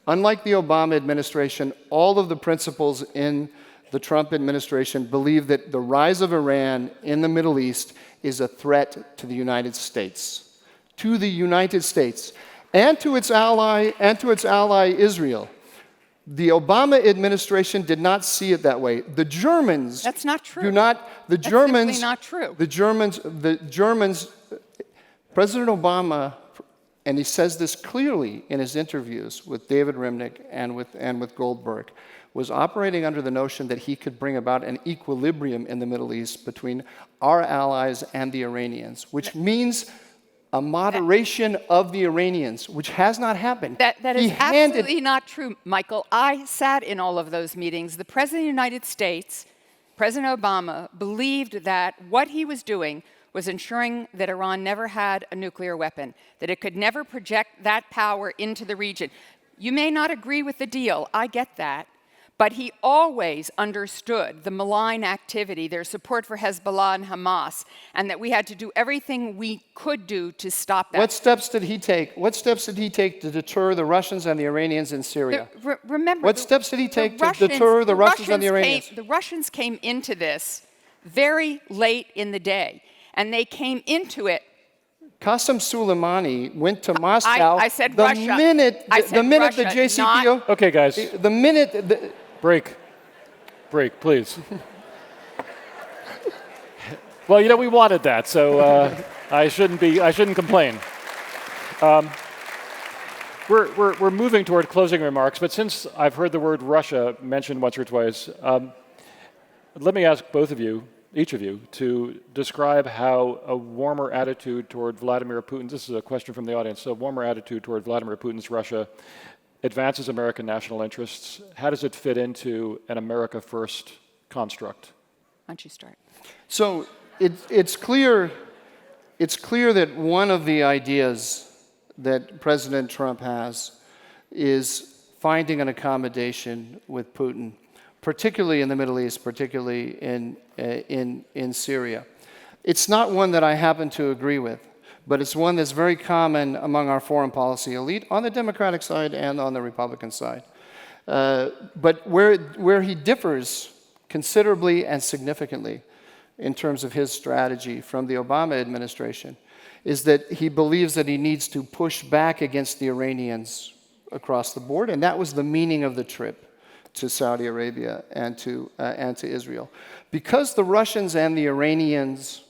Unlike the Obama administration, all of the principals in the Trump administration believe that the rise of Iran in the Middle East is a threat to the United States. To the United States and to its ally Israel. The Obama administration did not see it that way. The Germans... That's not true. Do not... The That's Germans... simply not true. The Germans... President Obama, and he says this clearly in his interviews with David Remnick and with Goldberg, was operating under the notion that he could bring about an equilibrium in the Middle East between our allies and the Iranians, which means a moderation of the Iranians, which has not happened. That is absolutely not true, Michael. I sat in all of those meetings. The President of the United States, President Obama, believed that what he was doing was ensuring that Iran never had a nuclear weapon, that it could never project that power into the region. You may not agree with the deal, I get that. But he always understood the malign activity, their support for Hezbollah and Hamas, and that we had to do everything we could do to stop that. What steps did he take? What steps did he take to deter the Russians and the Iranians in Syria? Remember, what steps did he take to deter the Russians and the Iranians? The Russians came into this very late in the day, and they came into it. Qasem Soleimani went to Moscow. I said the Russia. Minute the JCPO. Okay, guys. The minute. Break, please. Well, we wanted that, so I shouldn't complain. We're moving toward closing remarks, but since I've heard the word Russia mentioned once or twice, let me ask each of you, to describe how a warmer attitude toward Vladimir Putin, this is a question from the audience, a warmer attitude toward Vladimir Putin's Russia advances American national interests. How does it fit into an America First construct? Why don't you start? So it's clear that one of the ideas that President Trump has is finding an accommodation with Putin particularly in the Middle East, particularly in Syria. It's not one that I happen to agree with, but it's one that's very common among our foreign policy elite on the Democratic side and on the Republican side. But where he differs considerably and significantly in terms of his strategy from the Obama administration is that he believes that he needs to push back against the Iranians across the board, and that was the meaning of the trip to Saudi Arabia and to Israel. Because the Russians and the Iranians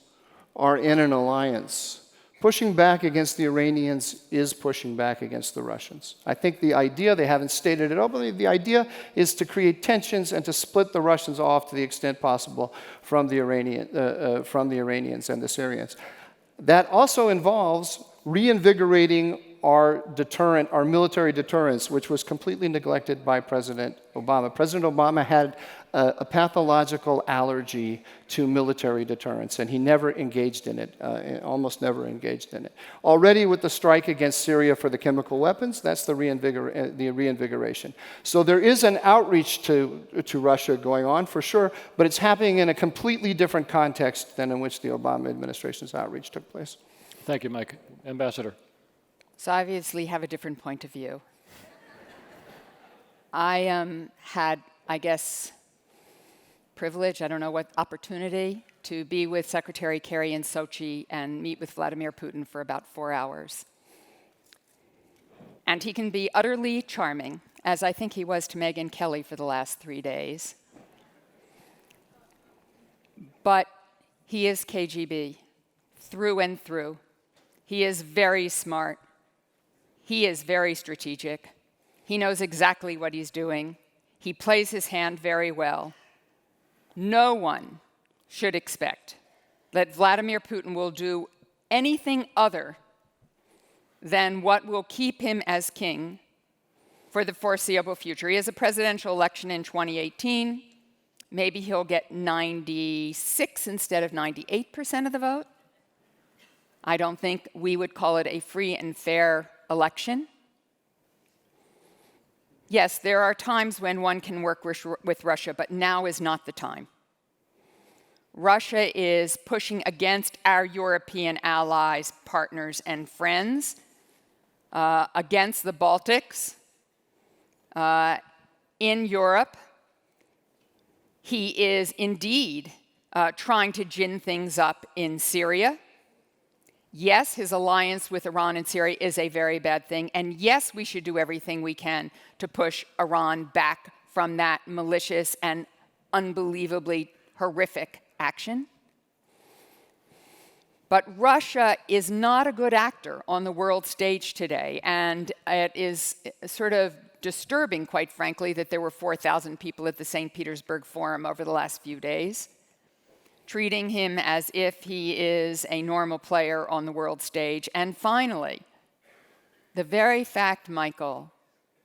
are in an alliance, pushing back against the Iranians is pushing back against the Russians. I think the idea, they haven't stated it openly, the idea is to create tensions and to split the Russians off to the extent possible from the Iranians and the Syrians. That also involves reinvigorating our military deterrence, which was completely neglected by President Obama. President Obama had a pathological allergy to military deterrence, and he never engaged in it, almost never engaged in it. Already with the strike against Syria for the chemical weapons, that's the reinvigoration. So there is an outreach to Russia going on, for sure, but it's happening in a completely different context than in which the Obama administration's outreach took place. Thank you, Mike. Ambassador. So I obviously have a different point of view. I had, I guess, privilege, I don't know what, opportunity to be with Secretary Kerry in Sochi and meet with Vladimir Putin for about 4 hours. And he can be utterly charming, as I think he was to Megyn Kelly for the last 3 days. But he is KGB, through and through. He is very smart. He is very strategic. He knows exactly what he's doing. He plays his hand very well. No one should expect that Vladimir Putin will do anything other than what will keep him as king for the foreseeable future. He has a presidential election in 2018. Maybe he'll get 96 instead of 98% of the vote. I don't think we would call it a free and fair election. Yes, there are times when one can work with Russia, but now is not the time. Russia is pushing against our European allies, partners, and friends, against the Baltics, in Europe. He is indeed trying to gin things up in Syria. Yes, his alliance with Iran and Syria is a very bad thing. And yes, we should do everything we can to push Iran back from that malicious and unbelievably horrific action. But Russia is not a good actor on the world stage today. And it is sort of disturbing, quite frankly, that there were 4,000 people at the St. Petersburg Forum over the last few days, treating him as if he is a normal player on the world stage. And finally, the very fact, Michael,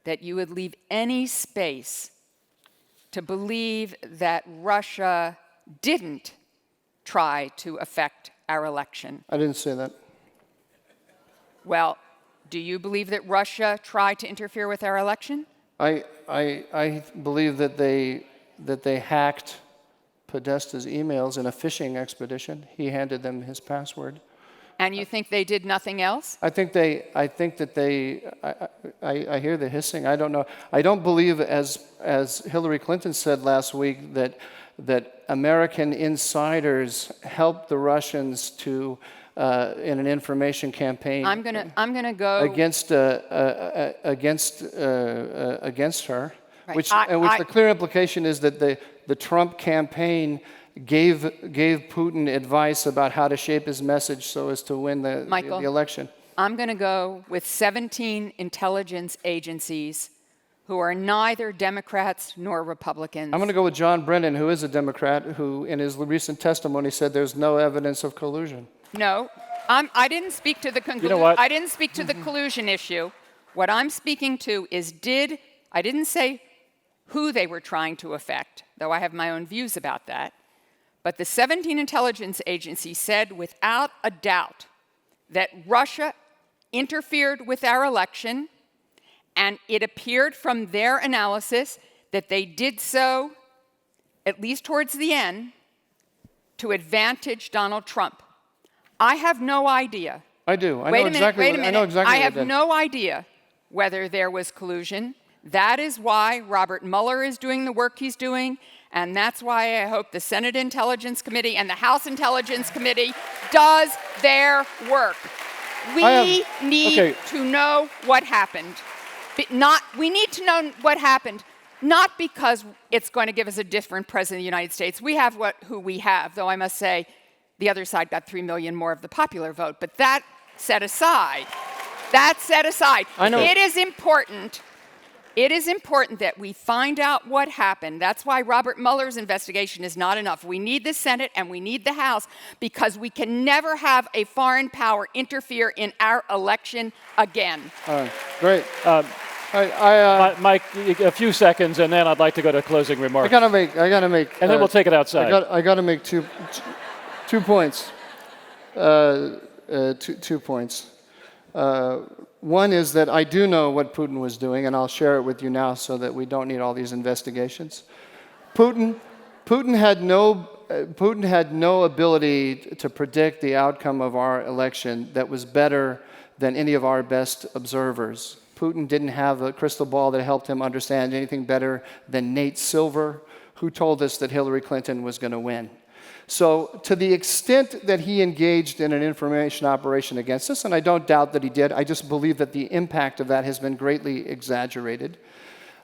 that you would leave any space to believe that Russia didn't try to affect our election. I didn't say that. Well, do you believe that Russia tried to interfere with our election? I believe that they hacked Podesta's emails in a phishing expedition. He handed them his password. And you think they did nothing else? I hear the hissing. I don't know. I don't believe, as Hillary Clinton said last week, that American insiders helped the Russians to in an information campaign. I'm gonna go against her. Right. Which the clear implication is that the Trump campaign gave Putin advice about how to shape his message so as to win the election. I'm going to go with 17 intelligence agencies who are neither Democrats nor Republicans. I'm going to go with John Brennan, who is a Democrat, who in his recent testimony said there's no evidence of collusion. No, I didn't speak to the You know what? I didn't speak to the collusion issue. What I'm speaking to is I didn't say who they were trying to affect, though I have my own views about that. But the 17 intelligence agencies said without a doubt that Russia interfered with our election, and it appeared from their analysis that they did so at least towards the end, to advantage Donald Trump. I have no idea. I do. I Wait know a minute, exactly. wait a minute. I know exactly. I what have did. no idea whether there was collusion. That is why Robert Mueller is doing the work he's doing, and that's why I hope the Senate Intelligence Committee and the House Intelligence Committee does their work. We need to know what happened. We need to know what happened, not because it's going to give us a different president of the United States. We have who we have, though I must say the other side got 3 million more of the popular vote. But that set aside, I know. It is important that we find out what happened. That's why Robert Mueller's investigation is not enough. We need the Senate and we need the House, because we can never have a foreign power interfere in our election again. All right, great. Mike, a few seconds, and then I'd like to go to closing remarks. I gotta make. And then we'll take it outside. I gotta make two points. 2 points. One is that I do know what Putin was doing, and I'll share it with you now so that we don't need all these investigations. Putin had no ability to predict the outcome of our election that was better than any of our best observers. Putin didn't have a crystal ball that helped him understand anything better than Nate Silver, who told us that Hillary Clinton was going to win. So to the extent that he engaged in an information operation against us, and I don't doubt that he did, I just believe that the impact of that has been greatly exaggerated.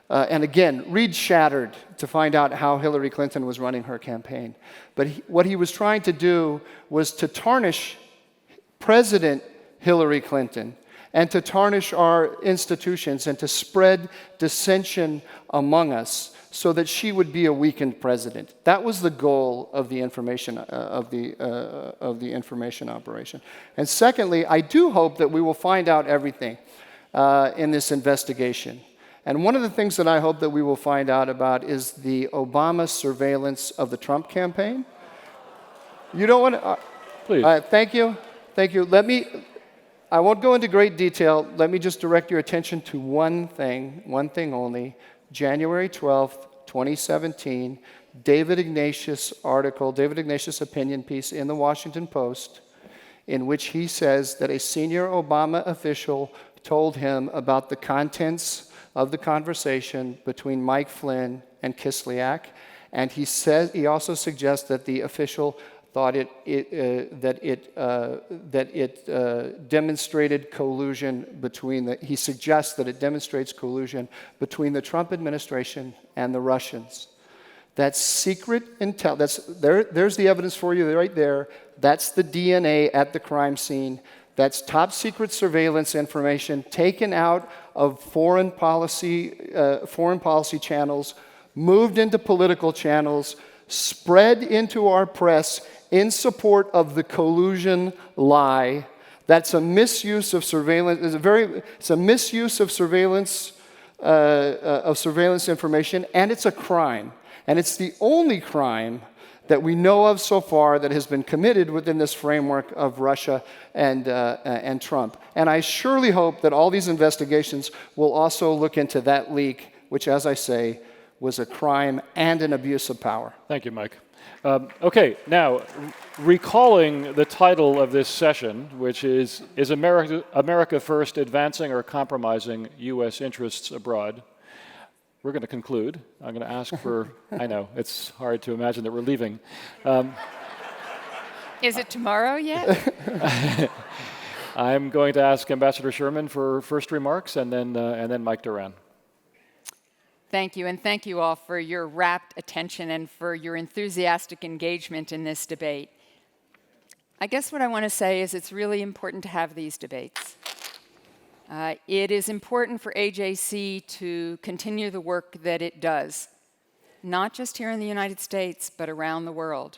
And again, Reed shattered to find out how Hillary Clinton was running her campaign. But what he was trying to do was to tarnish President Hillary Clinton and to tarnish our institutions and to spread dissension among us, so that she would be a weakened president. That was the goal of the information information operation. And secondly, I do hope that we will find out everything in this investigation. And one of the things that I hope that we will find out about is the Obama surveillance of the Trump campaign. You don't want to. Please. Thank you. I won't go into great detail. Let me just direct your attention to one thing only. January 12th, 2017, David Ignatius opinion piece in the Washington Post, in which he says that a senior Obama official told him about the contents of the conversation between Mike Flynn and Kislyak, and he also suggests that the official thought that it demonstrated collusion he suggests that it demonstrates collusion between the Trump administration and the Russians. That's secret intel. There's the evidence for you right there. That's the DNA at the crime scene. That's top secret surveillance information taken out of foreign policy channels, moved into political channels, spread into our press in support of the collusion lie. That's a misuse of surveillance. It's a misuse of surveillance information, and it's a crime. And it's the only crime that we know of so far that has been committed within this framework of Russia and Trump. And I surely hope that all these investigations will also look into that leak, which, as I say, was a crime and an abuse of power. Thank you, Mike. Okay, now, recalling the title of this session, which is America First Advancing or Compromising U.S. Interests Abroad? We're going to conclude. I'm going to ask for, I know, it's hard to imagine that we're leaving. Is it tomorrow yet? I'm going to ask Ambassador Sherman for first remarks, and then Mike Doran. Thank you, and thank you all for your rapt attention and for your enthusiastic engagement in this debate. I guess what I want to say is it's really important to have these debates. It is important for AJC to continue the work that it does, not just here in the United States, but around the world.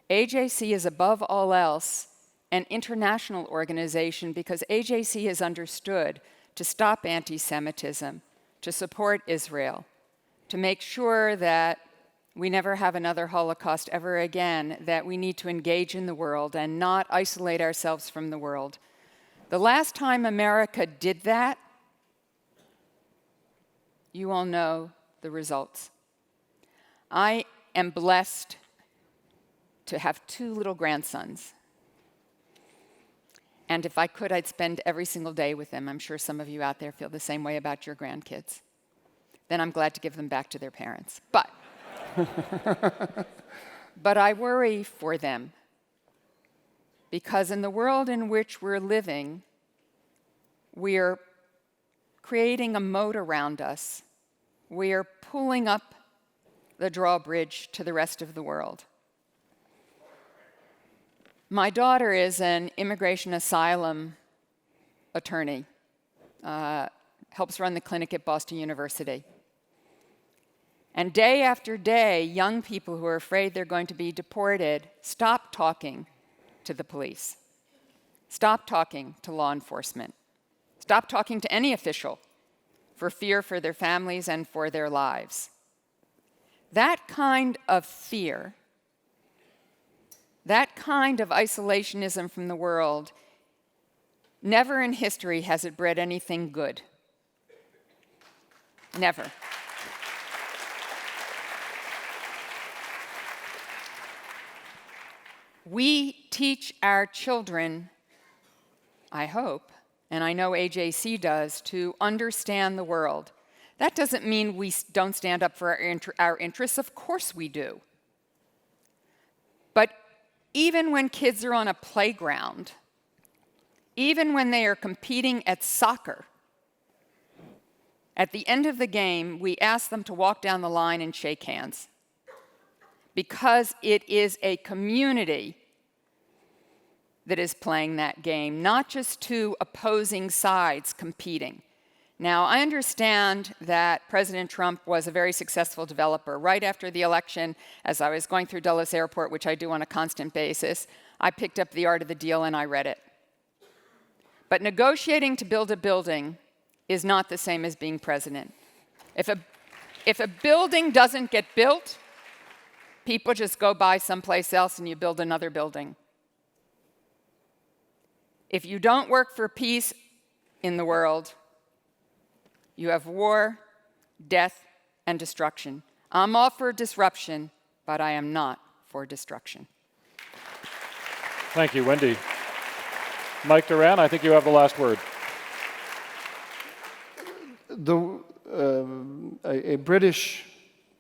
AJC is above all else an international organization because AJC has understood to stop anti-Semitism, to support Israel, to make sure that we never have another Holocaust ever again, that we need to engage in the world and not isolate ourselves from the world. The last time America did that, you all know the results. I am blessed to have 2 little grandsons. And if I could, I'd spend every single day with them. I'm sure some of you out there feel the same way about your grandkids. Then I'm glad to give them back to their parents. But I worry for them, because in the world in which we're living, we're creating a moat around us. We're pulling up the drawbridge to the rest of the world. My daughter is an immigration asylum attorney, helps run the clinic at Boston University. And day after day, young people who are afraid they're going to be deported stop talking to the police, stop talking to law enforcement, stop talking to any official for fear for their families and for their lives. That kind of fear, that kind of isolationism from the world, never in history has it bred anything good. Never. We teach our children, I hope, and I know AJC does, to understand the world. That doesn't mean we don't stand up for our interests. Of course we do. But even when kids are on a playground, even when they are competing at soccer, at the end of the game, we ask them to walk down the line and shake hands, because it is a community that is playing that game, not just 2 opposing sides competing. Now, I understand that President Trump was a very successful developer. Right after the election, as I was going through Dulles Airport, which I do on a constant basis, I picked up The Art of the Deal and I read it. But negotiating to build a building is not the same as being president. If a building doesn't get built, people just go buy someplace else and you build another building. If you don't work for peace in the world, you have war, death, and destruction. I'm all for disruption, but I am not for destruction. Thank you, Wendy. Mike Doran, I think you have the last word. A British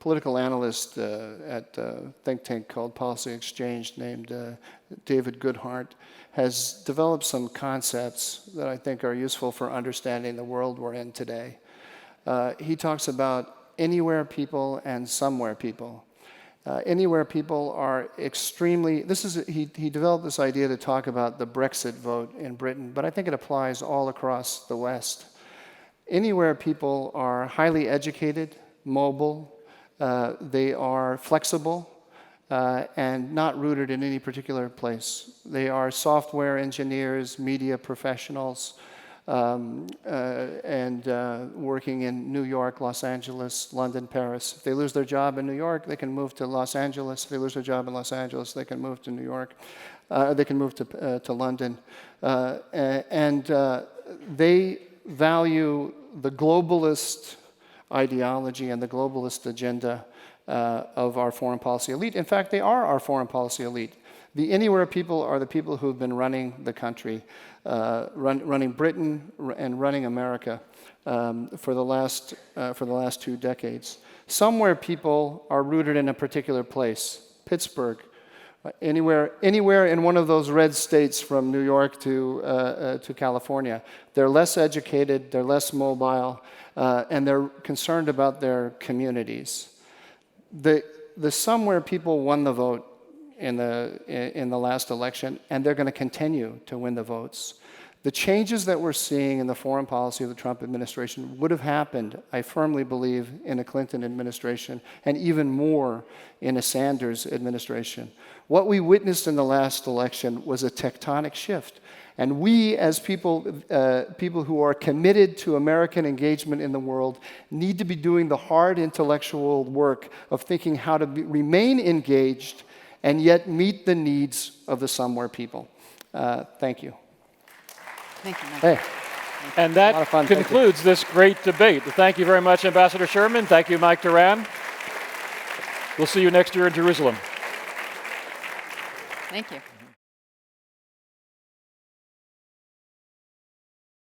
political analyst at a think tank called Policy Exchange named David Goodhart has developed some concepts that I think are useful for understanding the world we're in today. He talks about anywhere people and somewhere people. Anywhere people are extremely, he developed this idea to talk about the Brexit vote in Britain, but I think it applies all across the West. Anywhere people are highly educated, mobile, they are flexible, and not rooted in any particular place. They are software engineers, media professionals, and working in New York, Los Angeles, London, Paris. If they lose their job in New York, they can move to Los Angeles. If they lose their job in Los Angeles, they can move to New York. They can move to London. They value the globalist ideology and the globalist agenda of our foreign policy elite. In fact, they are our foreign policy elite. The anywhere people are the people who've been running the country, running Britain and running America for the last 2 decades. Somewhere people are rooted in a particular place, Pittsburgh, anywhere in one of those red states from New York to California. They're less educated, they're less mobile, and they're concerned about their communities. The somewhere people won the vote in the last election, and they're going to continue to win the votes. The changes that we're seeing in the foreign policy of the Trump administration would have happened, I firmly believe, in a Clinton administration, and even more in a Sanders administration. What we witnessed in the last election was a tectonic shift. And we, as people who are committed to American engagement in the world, need to be doing the hard intellectual work of thinking how to remain engaged and yet meet the needs of the somewhere people. Thank you. Thank you, Mike. Hey. And that concludes this great debate. Thank you very much, Ambassador Sherman. Thank you, Mike Doran. We'll see you next year in Jerusalem. Thank you.